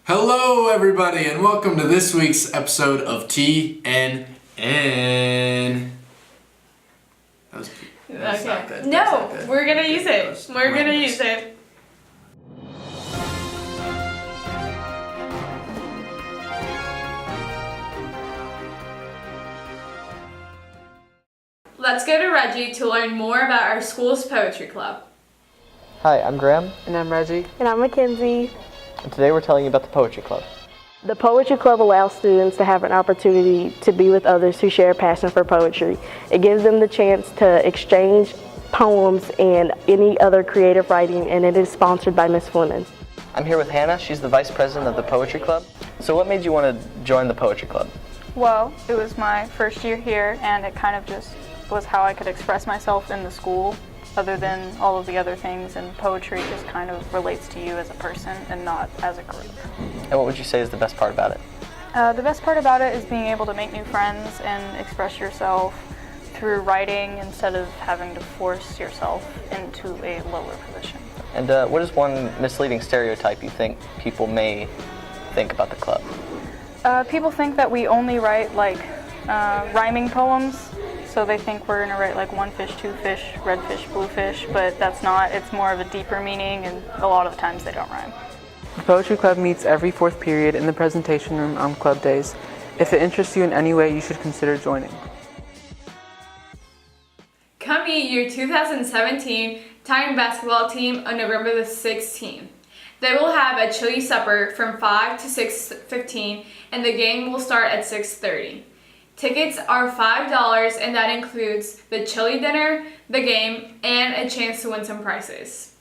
Hello, everybody, and welcome to this week's episode of TNN. That was not good. No, we're gonna use it. We're gonna use it. Let's go to Reggie to learn more about our school's poetry club. Hi, I'm Graham, And I'm Reggie. And I'm Mackenzie. and today we're telling you about the Poetry Club. The Poetry Club allows students to have an opportunity to be with others who share a passion for poetry. It gives them the chance to exchange poems and any other creative writing, and it is sponsored by Miss Fleming. I'm here with Hannah. She's the vice president of the Poetry Club. So what made you want to join the Poetry Club? Well, it was my first year here, and it kind of just was how I could express myself in the school, other than all of the other things, and poetry just kind of relates to you as a person and not as a group. And what would you say is the best part about it? The best part about it is being able to make new friends and express yourself through writing instead of having to force yourself into a lower position. And what is one misleading stereotype you think people may think about the club? People think that we only write rhyming poems. So they think we're gonna write like one fish, two fish, red fish, blue fish, but that's not. It's more of a deeper meaning, and a lot of the times they don't rhyme. The Poetry Club meets every fourth period in the presentation room on club days. If it interests you in any way, you should consider joining. Come meet your 2017 Titan basketball team on November the 16th. They will have a chili supper from 5 to 6:15, and the game will start at 6:30. Tickets are $5, and that includes the chili dinner, the game, and a chance to win some prizes.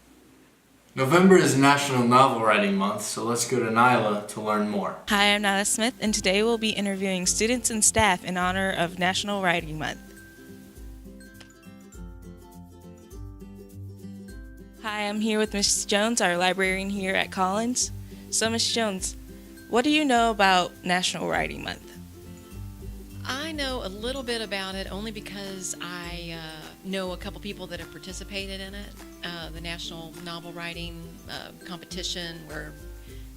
November is National Novel Writing Month, so let's go to Nyla to learn more. Hi, I'm Nyla Smith, and today we'll be interviewing students and staff in honor of National Writing Month. Hi, I'm here with Ms. Jones, our librarian here at Collins. So, Ms. Jones, what do you know about National Writing Month? I know a little bit about it only because I know a couple people that have participated in it. The National Novel Writing Competition, where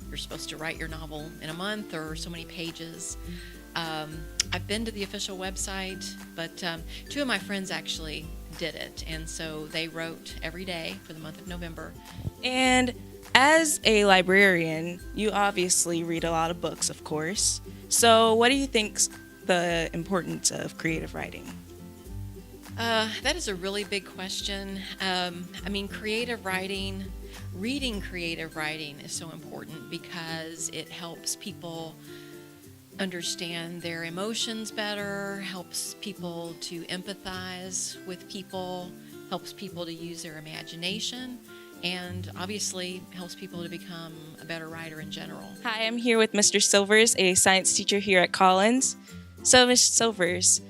you're supposed to write your novel in a month or so many pages. I've been to the official website, but two of my friends actually did it, and so they wrote every day for the month of November. And as a librarian, you obviously read a lot of books, of course. So, what do you think's the importance of creative writing? That is a really big question. Creative writing, reading creative writing is so important because it helps people understand their emotions better, helps people to empathize with people, helps people to use their imagination, and obviously helps people to become a better writer in general. Hi, I'm here with Mr. Silvers, a science teacher here at Collins. So, Ms. Silvers,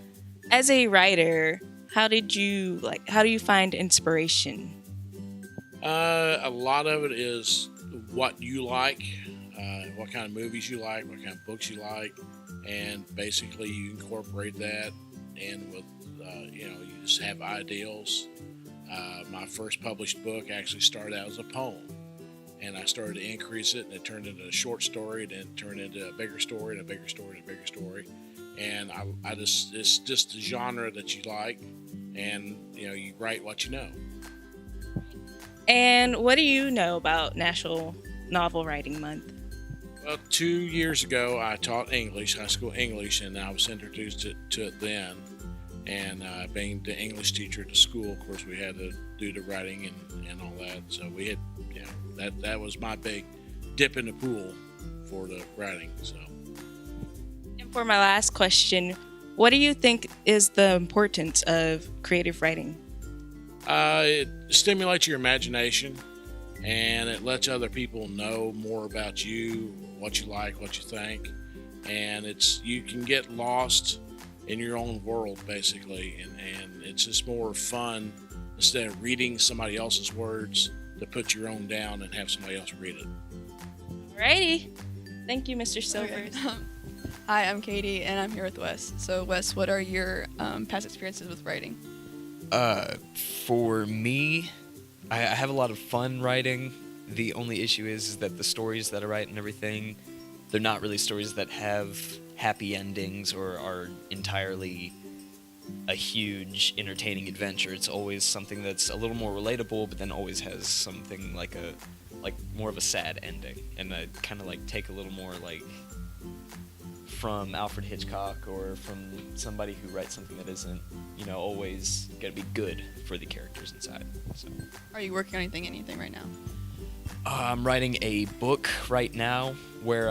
as a writer, how do you find inspiration? A lot of it is what you like, what kind of movies you like, what kind of books you like, and basically you incorporate that. And with you just have ideals. My first published book actually started out as a poem, and I started to increase it, and it turned into a short story, then it turned into a bigger story, and a bigger story, and a bigger story. And it's just the genre that you like, and you write what you know. And what do you know about National Novel Writing Month? Well, 2 years ago, I taught English, high school English, and I was introduced to it then. And being the English teacher at the school, of course, we had to do the writing and all that. So we had, that was my big dip in the pool for the writing. So. And for my last question, what do you think is the importance of creative writing? It stimulates your imagination, and it lets other people know more about you, what you like, what you think, and you can get lost in your own world basically, and it's just more fun instead of reading somebody else's words to put your own down and have somebody else read it. Alrighty, thank you, Mr. Silvers. Okay. Hi, I'm Katie, and I'm here with Wes. So, Wes, what are your past experiences with writing? For me, I have a lot of fun writing. The only issue is that the stories that I write and everything, they're not really stories that have happy endings or are entirely a huge entertaining adventure. It's always something that's a little more relatable, but then always has something like more of a sad ending. And I kind of like take a little more like from Alfred Hitchcock or from somebody who writes something that isn't, always gonna be good for the characters inside. So. Are you working on anything right now? I'm writing a book right now where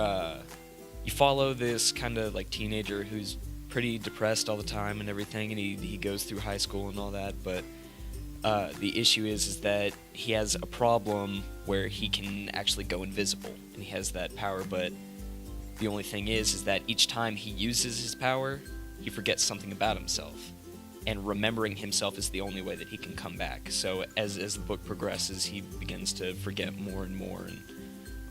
you follow this kind of like teenager who's pretty depressed all the time and everything, and he goes through high school and all that, but the issue is that he has a problem where he can actually go invisible, and he has that power, but the only thing is that each time he uses his power, he forgets something about himself, and remembering himself is the only way that he can come back. So as the book progresses, he begins to forget more and more, and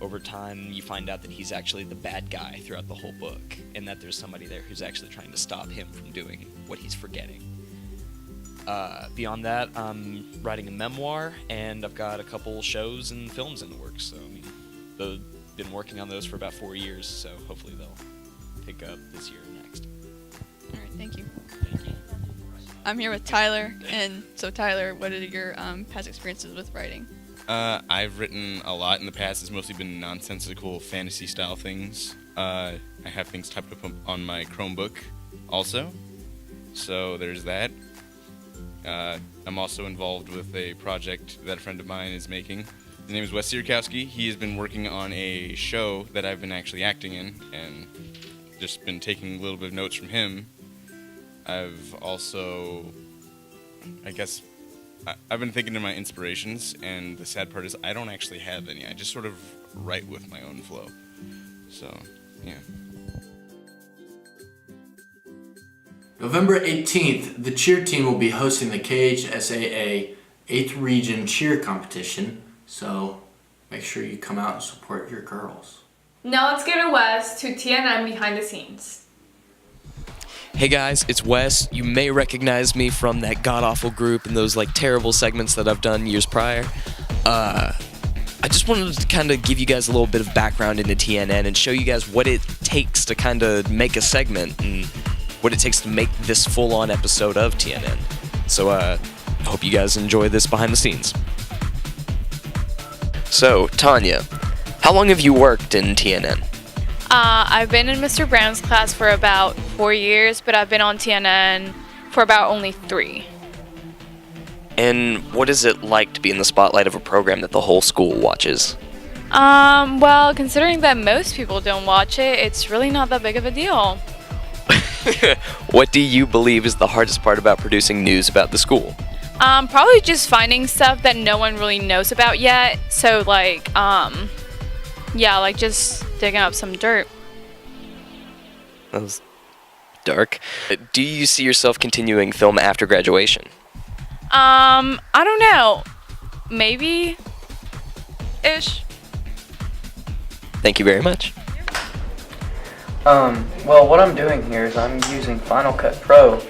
over time you find out that he's actually the bad guy throughout the whole book, and that there's somebody there who's actually trying to stop him from doing what he's forgetting. Beyond that, I'm writing a memoir, and I've got a couple shows and films in the works, so I've been working on those for about 4 years, so hopefully they'll pick up this year and next. All right, thank you. I'm here with Tyler, and so Tyler, what are your past experiences with writing? I've written a lot in the past. It's mostly been nonsensical fantasy-style things. I have things typed up on my Chromebook also, so there's that. I'm also involved with a project that a friend of mine is making. His name is Wes Sierkowski. He has been working on a show that I've been actually acting in, and just been taking a little bit of notes from him. I've also, I've been thinking of my inspirations, and the sad part is I don't actually have any. I just sort of write with my own flow. So, yeah. November 18th, the cheer team will be hosting the KHSAA 8th Region Cheer Competition, so make sure you come out and support your girls. Now let's go to Wes to TNN Behind the Scenes. Hey guys, it's Wes. You may recognize me from that god-awful group and those terrible segments that I've done years prior. I just wanted to kind of give you guys a little bit of background into TNN and show you guys what it takes to kind of make a segment and what it takes to make this full-on episode of TNN. So I hope you guys enjoy this behind the scenes. So, Tanya, how long have you worked in TNN? I've been in Mr. Brown's class for about 4 years, but I've been on TNN for about only 3. And what is it like to be in the spotlight of a program that the whole school watches? Well, considering that most people don't watch it, it's really not that big of a deal. What do you believe is the hardest part about producing news about the school? Probably just finding stuff that no one really knows about yet. So, just digging up some dirt. That was dark. Do you see yourself continuing film after graduation? I don't know. Maybe? Ish. Thank you very much. Well, what I'm doing here is I'm using Final Cut Pro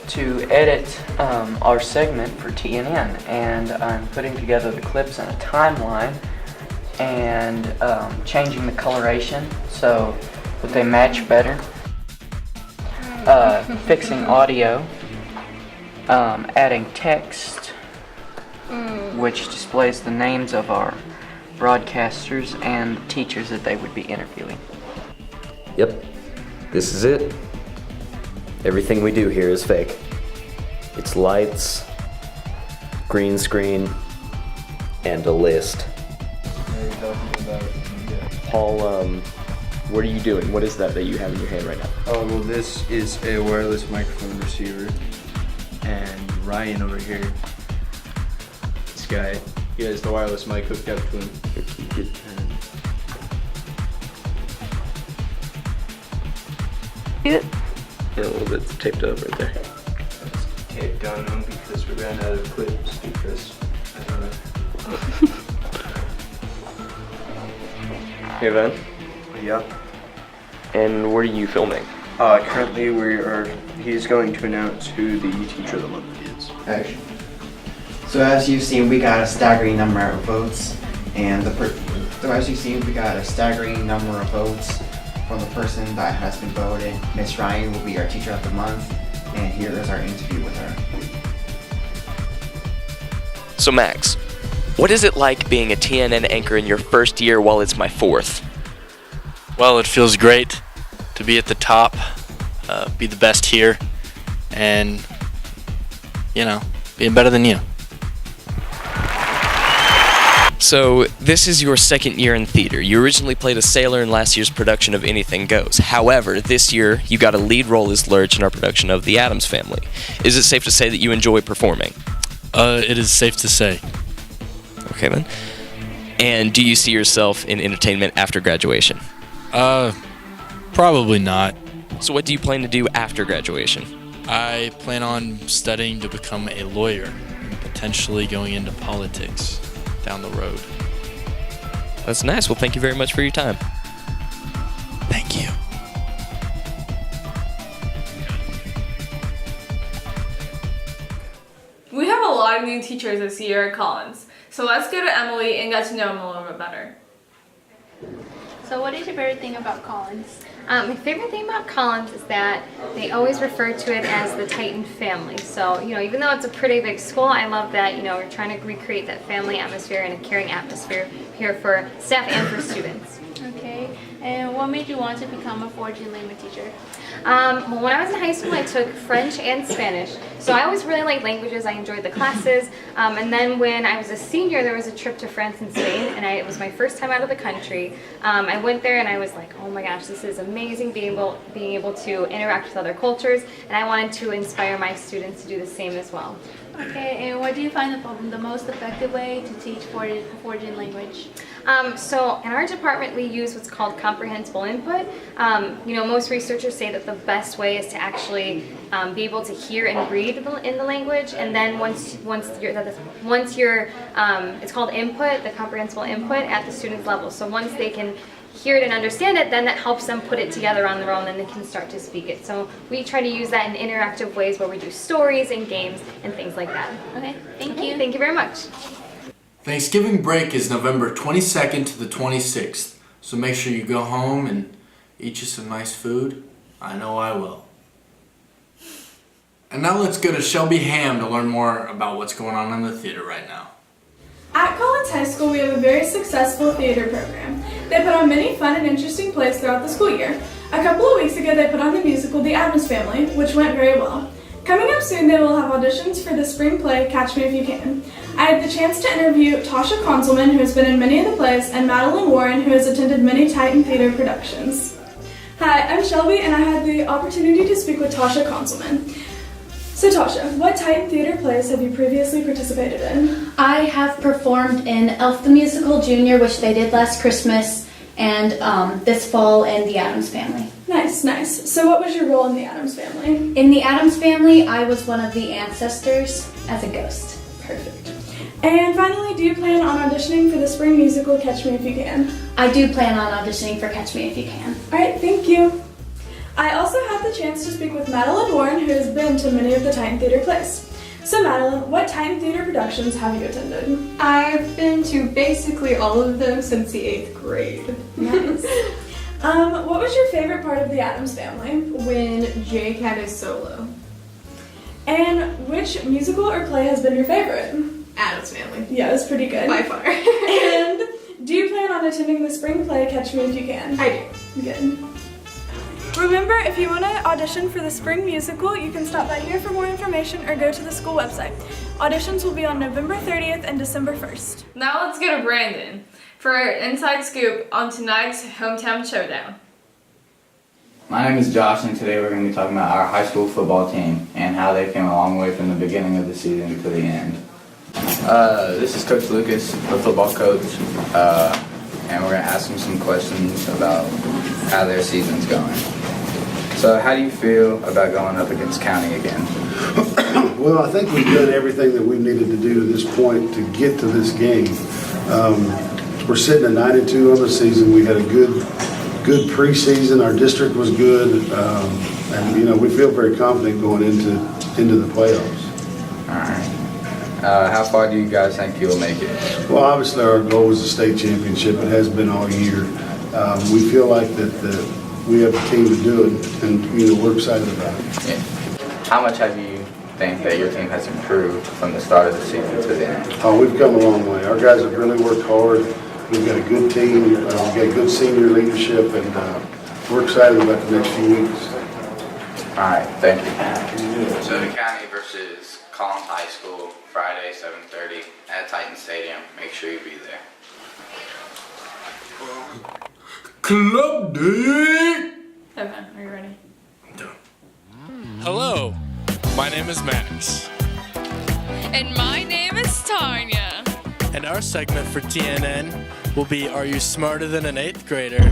to edit our segment for TNN, and I'm putting together the clips in a timeline and changing the coloration so that they match better, fixing audio, adding text, which displays the names of our broadcasters and the teachers that they would be interviewing. Yep, this is it. Everything we do here is fake. It's lights, green screen, and a list. Paul, what are you doing? What is that you have in your hand right now? Oh, well, this is a wireless microphone receiver. And Ryan over here, this guy, he has the wireless mic hooked up to him. Yeah, a little bit's taped up right there. It's taped on him because we ran out of clips because, I don't know. Hey, Van. Yeah. And what are you filming? Currently he's going to announce who the Teacher of the Month is. Okay. So as you've seen, we got a staggering number of votes, And as you see, we got a staggering number of votes from the person that has been voted. Miss Ryan will be our Teacher of the Month, and here is our interview with her. So Max, what is it like being a TNN anchor in your first year while it's my fourth? Well, it feels great to be at the top, be the best here, and, being better than you. So, this is your second year in theater. You originally played a sailor in last year's production of Anything Goes. However, this year, you got a lead role as Lurch in our production of The Addams Family. Is it safe to say that you enjoy performing? It is safe to say. Okay, then. And do you see yourself in entertainment after graduation? Probably not. So what do you plan to do after graduation? I plan on studying to become a lawyer and potentially going into politics down the road. That's nice. Well, thank you very much for your time. Thank you. We have a lot of new teachers this year at Collins, so let's go to Emily and get to know them a little bit better. So what is your favorite thing about Collins? My favorite thing about Collins is that they always refer to it as the Titan family. So, even though it's a pretty big school, I love that, we're trying to recreate that family atmosphere and a caring atmosphere here for staff and for students. Okay, and what made you want to become a foreign language teacher? Well, when I was in high school, I took French and Spanish. So I always really liked languages. I enjoyed the classes. And then when I was a senior, there was a trip to France and Spain, and it was my first time out of the country. I went there and I was like, oh my gosh, this is amazing being able to interact with other cultures, and I wanted to inspire my students to do the same as well. Okay, and what do you find the most effective way to teach foreign language? So in our department, we use what's called comprehensible input. Most researchers say that the best way is to actually be able to hear and read in the language, and then once you're it's called input, the comprehensible input at the student's level. So once they can hear it and understand it, then that helps them put it together on their own, and they can start to speak it. So we try to use that in interactive ways where we do stories and games and things like that. Okay, thank you. Thank you very much. Thanksgiving break is November 22nd to the 26th, so make sure you go home and eat you some nice food. I know I will. And now let's go to Shelby Ham to learn more about what's going on in the theater right now. At Collins High School, we have a very successful theater program. They put on many fun and interesting plays throughout the school year. A couple of weeks ago, they put on the musical The Addams Family, which went very well. Coming up soon, they will have auditions for the spring play Catch Me If You Can. I had the chance to interview Tasha Conselman, who has been in many of the plays, and Madeline Warren, who has attended many Titan Theater productions. Hi, I'm Shelby, and I had the opportunity to speak with Tasha Conselman. So Tasha, what Titan Theater plays have you previously participated in? I have performed in Elf the Musical Junior, which they did last Christmas, and this fall in The Addams Family. Nice, nice. So what was your role in The Addams Family? In The Addams Family, I was one of the ancestors as a ghost. Perfect. And finally, do you plan on auditioning for the spring musical Catch Me If You Can? I do plan on auditioning for Catch Me If You Can. Alright, thank you. I also had the chance to speak with Madeline Warren, who has been to many of the Titan Theater plays. So Madeline, what Titan Theater productions have you attended? I've been to basically all of them since the 8th grade. Nice. What was your favorite part of The Addams Family? When Jake had his solo. And which musical or play has been your favorite? Addams Family. Yeah, it was pretty good. By far. And do you plan on attending the spring play Catch Me If You Can? I do. Good. Remember, if you want to audition for the spring musical, you can stop by here for more information or go to the school website. Auditions will be on November 30th and December 1st. Now let's go to Brandon for our inside scoop on tonight's Hometown Showdown. My name is Josh, and today we're going to be talking about our high school football team and how they came a long way from the beginning of the season to the end. This is Coach Lucas, the football coach, and we're going to ask him some questions about how their season's going. So how do you feel about going up against County again? Well, I think we've done everything that we needed to do to this point to get to this game. We're sitting at 9-2 on the season. We had a good preseason. Our district was good, and we feel very confident going into the playoffs. All right. How far do you guys think you'll make it? Well, obviously our goal is the state championship. It has been all year. We feel like that we have a team to do it, and we're excited about it. Yeah. How much have you think that your team has improved from the start of the season to the end? Oh, we've come a long way. Our guys have really worked hard. We've got a good team. We've got good senior leadership, and we're excited about the next few weeks. All right, thank you. So the County versus Collins High School, Friday, 7:30 at Titan Stadium. Make sure you be there. Club day! Okay, are you ready? Hello, my name is Max. And my name is Tanya. And our segment for TNN will be Are You Smarter Than an 8th Grader?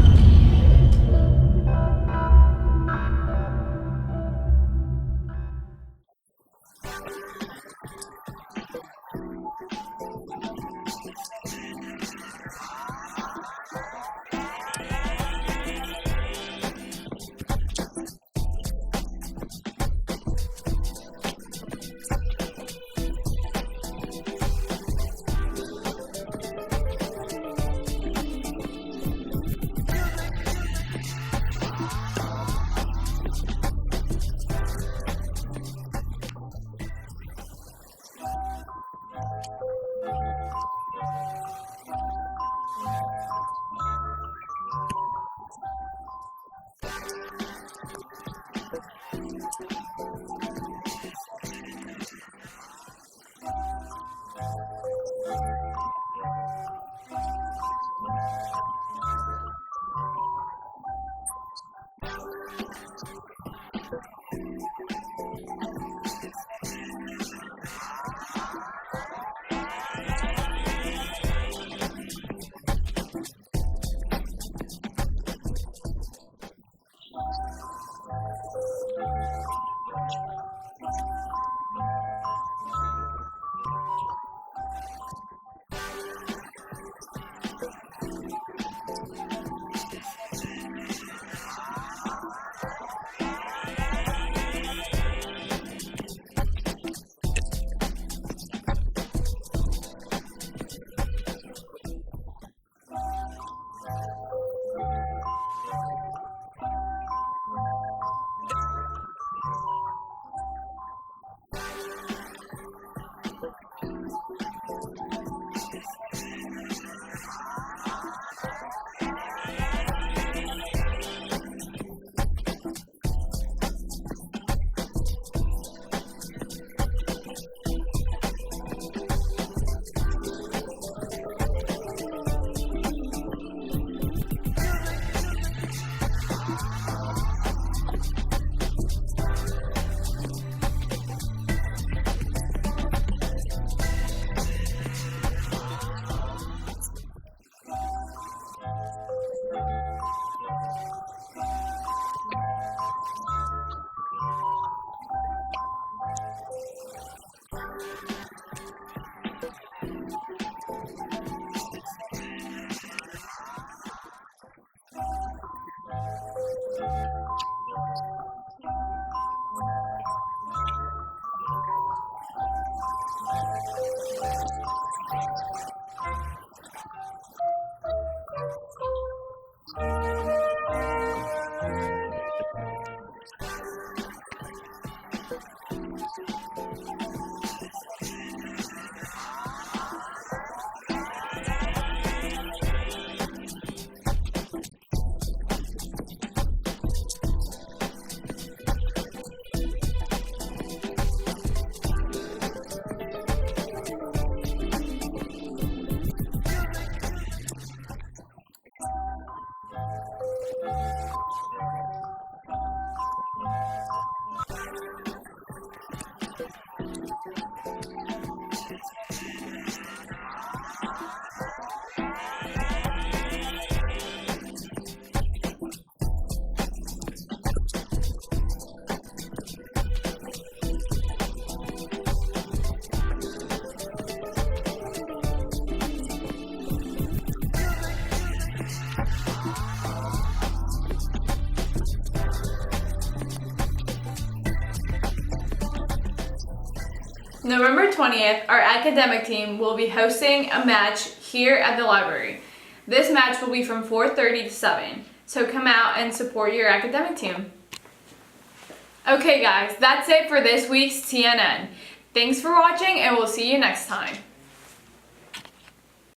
November 20th, our academic team will be hosting a match here at the library. This match will be from 4:30 to 7, so come out and support your academic team. Okay guys, that's it for this week's TNN. Thanks for watching and we'll see you next time.